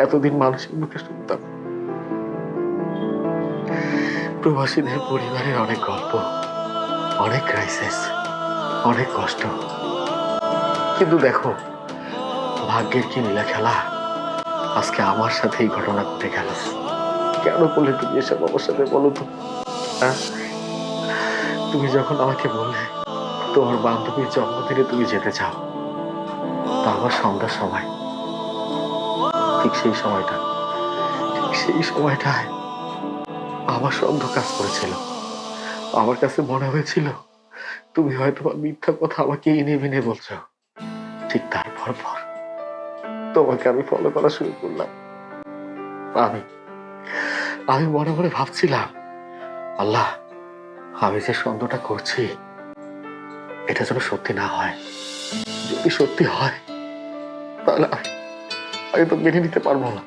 এতদিন মানুষের মুখে শুনতাম প্রবাসীদের পরিবারের অনেক গল্প, অনেক ক্রাইসিস, অনেক কষ্ট। কিন্তু দেখো, ভাগ্যের কি নীলা খেলা, আজকে আমার সাথে এই ঘটনা ঘটে গেল। কেন বললে তুমি এসব আমার সাথে, বলো তো? হ্যাঁ? তুমি যখন আমাকে বললে তোমার বান্ধবীর জন্মদিনে তুমি যেতে চাও, তারপর সন্ধ্যার সময়, ঠিক সেই সময়টা, ঠিক সেই সময়টায় আমার সন্দেহ কাজ করেছিল। আমার কাছে মনে হয়েছিল তুমি হয়তো মিথ্যা কথা আমাকে এনে মেনে বলছো। ঠিক তারপর পর তোমাকে আমি ফলো করা শুরু করলাম। আমি আমি মনে মনে ভাবছিলাম, আল্লাহ, আমি যে সন্দেহটা করছি এটা যেন সত্যি না হয়। যদি সত্যি হয় তাহলে আমি তো মেনে নিতে পারবো না।